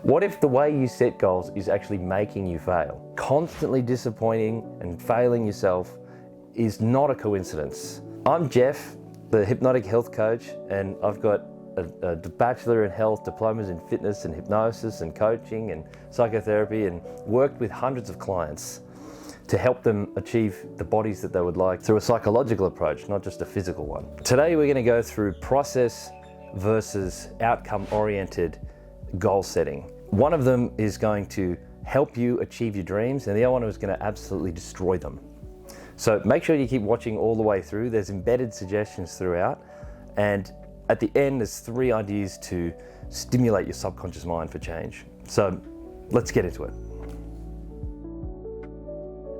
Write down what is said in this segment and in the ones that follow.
What if the way you set goals is actually making you fail? Constantly disappointing and failing yourself is not a coincidence. I'm Jeff, the hypnotic health coach, and I've got a bachelor in health, diplomas in fitness and hypnosis and coaching and psychotherapy, and worked with hundreds of clients to help them achieve the bodies that they would like through a psychological approach, not just a physical one. Today we're going to go through process versus outcome-oriented goal setting. One of them is going to help you achieve your dreams, and the other one is going to absolutely destroy them. So make sure you keep watching all the way through. There's embedded suggestions throughout, and at the end there's 3 ideas to stimulate your subconscious mind for change. So let's get into it.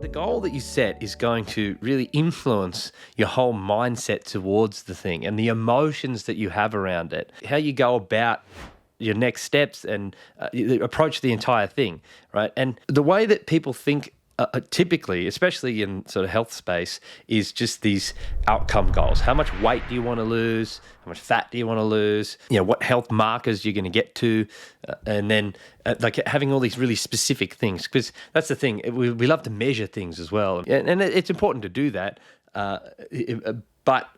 The goal that you set is going to really influence your whole mindset towards the thing and the emotions that you have around it, how you go about your next steps and approach the entire thing, right? And the way that people think typically, especially in sort of health space, is just these outcome goals. How much weight do you want to lose? How much fat do you want to lose? You know, what health markers you're going to get to, and then like having all these really specific things, because that's the thing. We love to measure things as well, and it's important to do that. But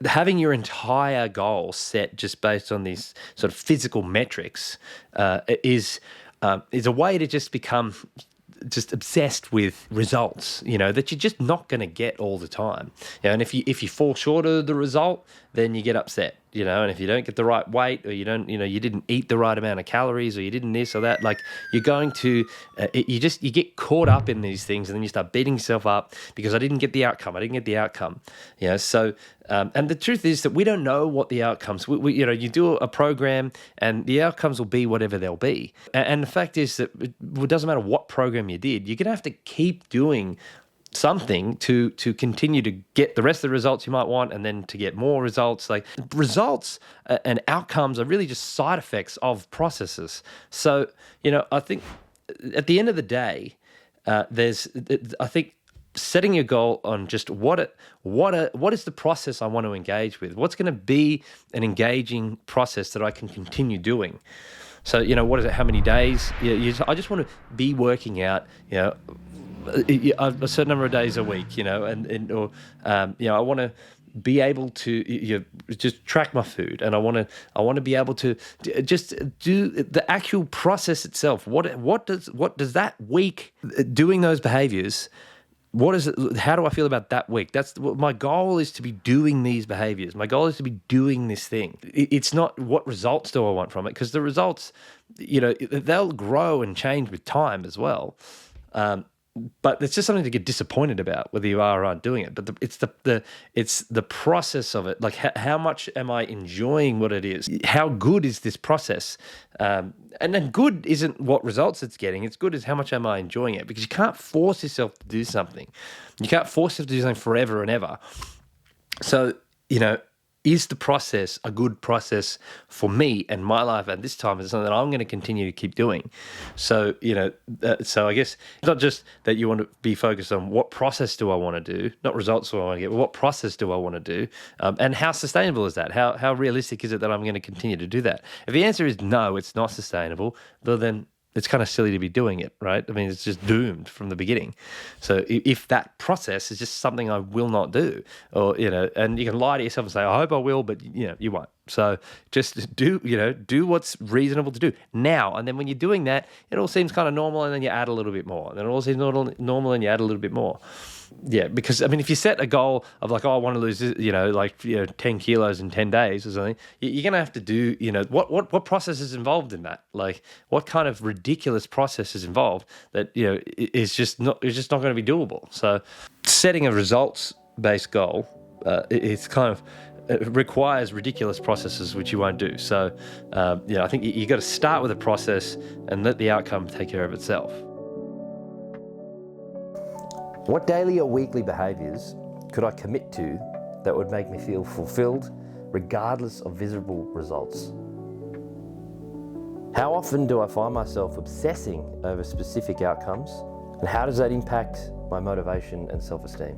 having your entire goal set just based on these sort of physical metrics is a way to just become just obsessed with results, you know, that you're just not going to get all the time. You know, and if you fall short of the result, then you get upset, you know, and if you don't get the right weight, or you don't, you know, you didn't eat the right amount of calories, or you didn't this or that, like you're going to, you get caught up in these things, and then you start beating yourself up because I didn't get the outcome. You know, so, and the truth is that we don't know what the outcomes, you know, you do a program and the outcomes will be whatever they'll be. And the fact is that it doesn't matter what program you did, you're going to have to keep doing something to continue to get the rest of the results you might want, and then to get more results. Like results and outcomes are really just side effects of processes. So, you know, I think at the end of the day, I think setting your goal on just what is the process I want to engage with? What's going to be an engaging process that I can continue doing? So, you know, what is it? How many days? I just want to be working out, you know, a certain number of days a week, you know, or you know, I want to be able to just track my food, and I want to be able to just do the actual process itself. What does that week doing those behaviors? What is it? How do I feel about that week? That's what my goal is, to be doing these behaviors. My goal is to be doing this thing. It's not what results do I want from it, because the results, you know, they'll grow and change with time as well. But it's just something to get disappointed about, whether you are or aren't doing it. But it's the process of it. Like how much am I enjoying what it is? How good is this process? And then good isn't what results it's getting. It's good as how much am I enjoying it? Because you can't force yourself to do something. You can't force yourself to do something forever and ever. So, you know, is the process a good process for me and my life at this time? Is something that I'm going to continue to keep doing? So, you know, so I guess it's not just that you want to be focused on what process do I want to do, not results do I want to get, but what process do I want to do? And how sustainable is that? How realistic is it that I'm going to continue to do that? If the answer is no, it's not sustainable, well, then it's kind of silly to be doing it, right? I mean, it's just doomed from the beginning. So if that process is just something I will not do, or, you know, and you can lie to yourself and say, I hope I will, but, you know, you won't. So just do what's reasonable to do now. And then when you're doing that, it all seems kind of normal, and then you add a little bit more. And then it all seems normal, and you add a little bit more. Yeah, because, I mean, if you set a goal of like, oh, I want to lose, you know, like, you know, 10 kilos in 10 days or something, you're going to have to do, you know, what process is involved in that? Like, what kind of ridiculous process is involved that, you know, is just not going to be doable. So setting a results-based goal, it's kind of, it requires ridiculous processes, which you won't do. So, yeah, I think you got to start with a process and let the outcome take care of itself. What daily or weekly behaviours could I commit to that would make me feel fulfilled regardless of visible results? How often do I find myself obsessing over specific outcomes, and how does that impact my motivation and self-esteem?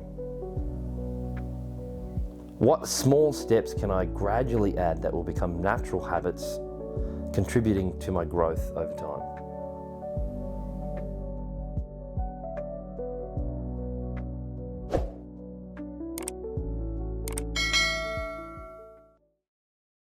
What small steps can I gradually add that will become natural habits contributing to my growth over time.